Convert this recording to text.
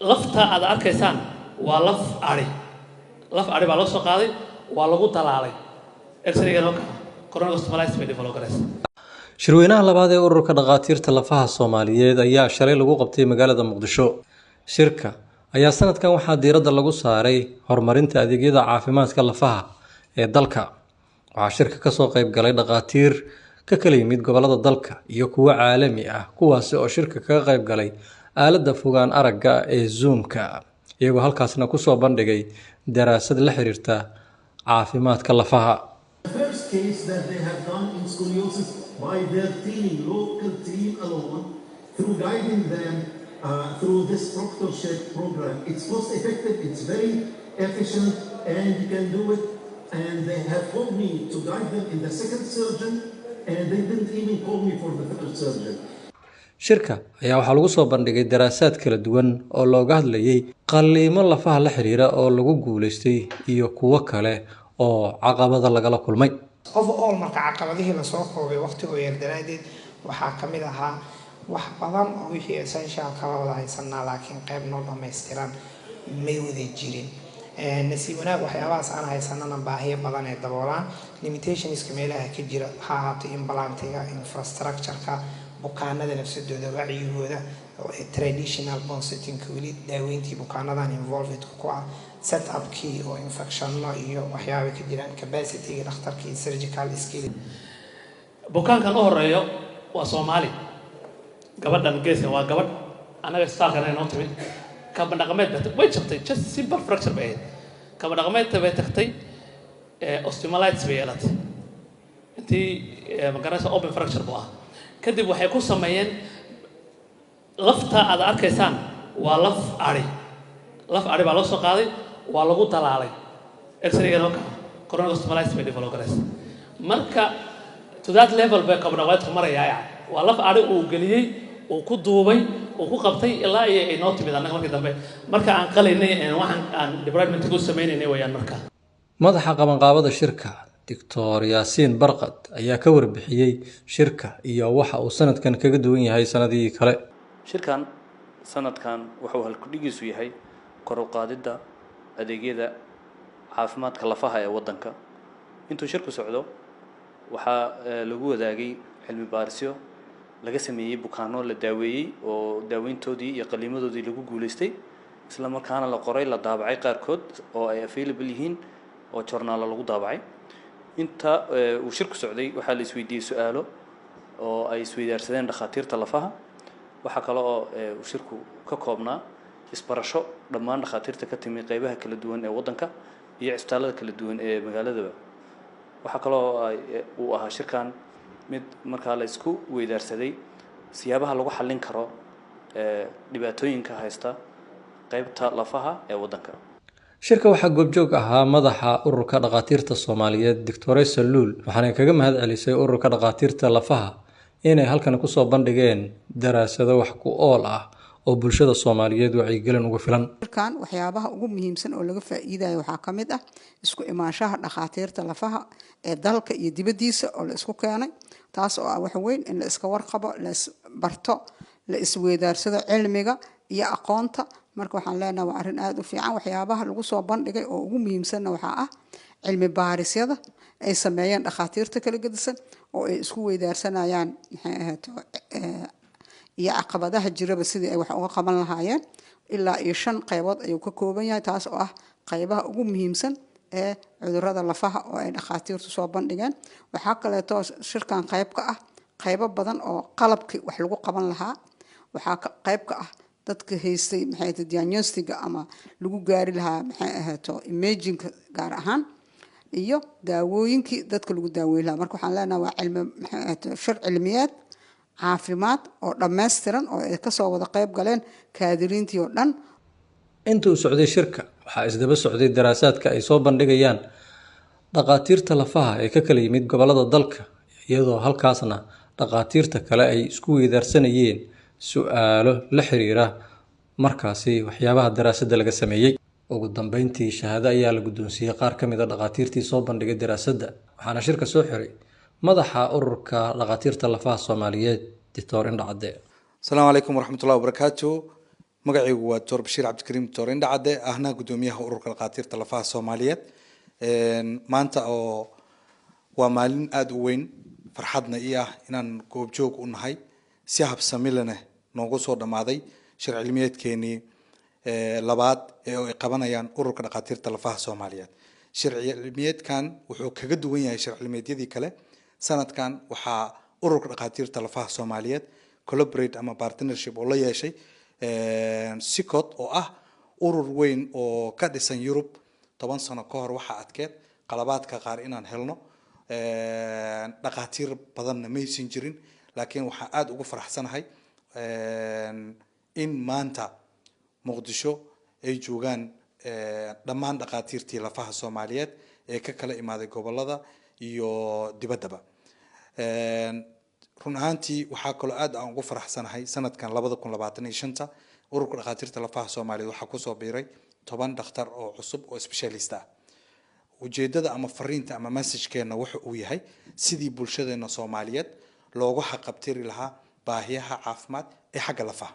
lafta aad arkaysaan waa laf ari baa loo soo qaaday waa lagu dalaalay x-ray-ga coronavirus malaise bay develop garaysa. shirweynaha labaad ee ururka dhaqaatiirta lafaha Soomaaliyeed ayaa shalay lagu qabtay magaalada Muqdisho. Shirka ayaa sanadkan waxaa diiradda lagu saaray horumarinta adeegyada caafimaadka lafaha ee dalka. Waxaa shirka ka soo qayb galay dhaqaatiir ka kala yimid gobollada dalka iyo kuwa caalami ah, kuwaasi oo shirka kaga qayb galay aaladda fogaan aragga ee Zoom-ka, iyagoo halkaasna ku soo bandhigay daraasad la xiriirta caafimaadka lafaha. First case that they have done in scoliosis by their team, local team alone, through guiding them through this proctorship program. It's cost effective, it's very efficient, and you can do it. And they have called me to guide them in the second surgeon, and they didn't even call me for the third surgeon. Shirka ayaa waxaa lagu soo bandhigay daraasaad kala duwan oo looga hadlayay qalliimo lafaha la xiriira oo lagu guuleystay iyo kuwo kale oo caqabada lagala kulmay. overall marka caqabadihii la soo koobay waqtiga yar daraadeed waxaa ka mid ahaa wax badan oo wixii essential kala wada haysanaa laakiin qayb noo dhammaystiran may wada jirin. nasiib wanaag waxyaabahaas aan haysanana baahiyo badan ee daboolaan limitationska meelaha ka jira waxaa ahaato implantiga, infrastructure-ka, bukaanada nafsadooda wacyigooda, traditional bone setting-ka weli daaweyntii bukaanadan involved ku ah, set-up-kii oo infectionno iyo waxyaaba ka jiraan, capacity-ga dhakhtarka iyo surgical skill. bukaankan u horeeyo waa Soomaali, gabadhan geeska waa gabadh anaga staalkan ay noo timid kaba dhaqameed way jabtay, just simple fracture bay ahayd. kaba dhaqameed bay tagtay osteomyelitis bay yeelatay intii magaraysa open fracture buu ah. kadib waxay ku sameeyeen lafta aad arkaysaan waa laf ari baa loo soo qaaday waa lagu dalaalay x-ray-ga coronavirus malaise bay develop garaysa. marka to that level bay kaba dhaqameedku marayaa waa laf ari uu geliyey uu ku duubay uu ku qabtay ilaa ay noo timid annaga markii dambe marka aan qalaynay waxaan aan department ku sameeynay wayaan. marka madaxa qabanqaabada shirka Dr. Yaasiin Barqad ayaa ka warbixiyay shirka iyo waxa uu sanadkan kaga duwan yahay sanadihii kale. shirkan sanadkan wuxuu halkudhigiisu yahay kor u qaadida adeegyada caafimaadka lafaha ee wadanka. intuu shirku socdo waxaa lagu wadaagay cilmi baarisyo laga sameeyay bukaano la daaweeyay oo daaweyntoodii iyo qaliimadoodii lagu guuleystay, isla markaana la qoray la daabacay qaarkood oo ay available yihiin oo journal lagu daabacay. inta uu shirku socday waxaa la isweydiiyay su'aalo oo ay isweydaarsadeen dhakhaatiirta lafaha. waxa kale oo uu shirku ka koobnaa isbarasho dhammaan dhakhaatiirta ka timid qaybaha kala duwan ee wadanka iyo isbitaalada kala duwan ee magaaladaba. waxa kale oo uu ahaa shirkan mid markaa la isku weydaarsaday siyaabaha lagu xallin karo dhibaatooyinka haysta qaybta lafaha ee wadanka. shirka waxaa goobjoog ahaa madaxa ururka dhaqaatiirta Soomaaliyeed Dr. Saluul, waxaana kaga mahad celisay ururka dhaqaatiirta lafaha inay halkan ku soo bandhigeen daraasado wax ku ool ah oo bulshada Soomaaliyeed wacyigelin ugu filan. shirkan waxyaabaha ugu muhiimsan oo laga faa'iidayo waxaa ka mid ah isku imaanshaha dhaqaatiirta lafaha ee dalka iyo dibaddiisa oo la isku keenay, taas oo ah wax weyn in la iska warqabo, la isbarto, la isweydaarsado cilmiga iyo aqoonta. marka waxaan leenahay waa arrin aad u fiican. waxyaabaha lagu soo bandhigay oo ugu muhiimsanna waxaa ah cilmi baarisyada ay sameeyeen dhakhaatiirta kala gedisan oo ay isku weydaarsanayaan iyo caqabadaha jiraba sidii ay wax uga qaban lahaayeen. ilaa iyo 5 qaybood ayuu ka kooban yahay, taas oo ah qaybaha ugu muhiimsan ee cudurrada lafaha oo ay dhakhaatiirtu soo bandhigeen. waxaa kaleeto shirkan qayb ka ah qaybo badan oo qalabkii wax lagu qaban lahaa. waxaa qayb ka ah dadka haystay diagnostic ama lagu gaari lahaa imaging gaar ahaan iyo daawooyinkii dadka lagu daaweyn lahaa. marka waxaan leenahay waa cilmi shir cilmiyeed caafimaad oo dhammaystiran oo ay ka soo wada qayb galeen kaadiriintii oo dhan. intuu socday shirka waxaa isdaba socday daraasaadka ay soo bandhigayaan dhaqaatiirta lafaha ee ka kala yimid gobollada dalka, iyadoo halkaasna dhaqaatiirta kale ay isku weydaarsanayeen su'aalo la xiriira markaasi waxyaabaha daraasadda laga sameeyay. ugu dambeyntii shahaado ayaa la guddoonsiiyey qaar ka mid a dhaqaatiirtii soo bandhigay daraasadda, waxaana shirka soo xiray madaxa ururka dhaqaatiirta lafaha Soomaaliyeed Dr. Indha Cadde. Asalaamu calaykum waraxmatullahi wabarakaatu. magacaygu waa Dr. Bashiir Cabdikariim Toorindo Cadde ahna gudoomiyaha ururka dhaqaatiirta lafaha Soomaaliyeed maanta oo waa maalin aad u weyn farxadna ii ah inaan goobjoog u nahay si habsami leh noogu soo dhamaaday shir cilmiyeedkeenii labaad ee ay qabanayaan ururka dhaqaatiirta lafaha Soomaaliyeed shir cilmiyeedkan wuxuu kaga duwan yahay shir cilmiyeedyadii kale sanadkan waxaa ururka dhaqaatiirta lafaha Soomaaliyeed collaborate ama partnership oo la yeeshay SICOT oo ah urur weyn oo ka dhisan Europe 10 sano ka hor waxa adkeed qalabaadka qaar inaan helno dhaqaatiir badanna ma aysan jirin laakiin waxa aad ugu faraxsanahay in maanta Muqdisho ay joogaan dhammaan dhaqaatiirtii lafaha Soomaaliyeed ee ka kala imaaday gobolada iyo dibaddaba run ahaantii waxaa kaloo aad aan ugu faraxsanahay sanadkan 2025 ururka dhaqaatiirta lafaha Soomaaliyeed waxaa ku soo biiray 10 dhakhtar oo cusub oo specialist ah ujeedada ama fariinta ama message-keena waxa uu yahay sidii bulshadeena Soomaaliyeed loogu xaqabtiri lahaa baahiyaha caafimaad ee xagga lafaha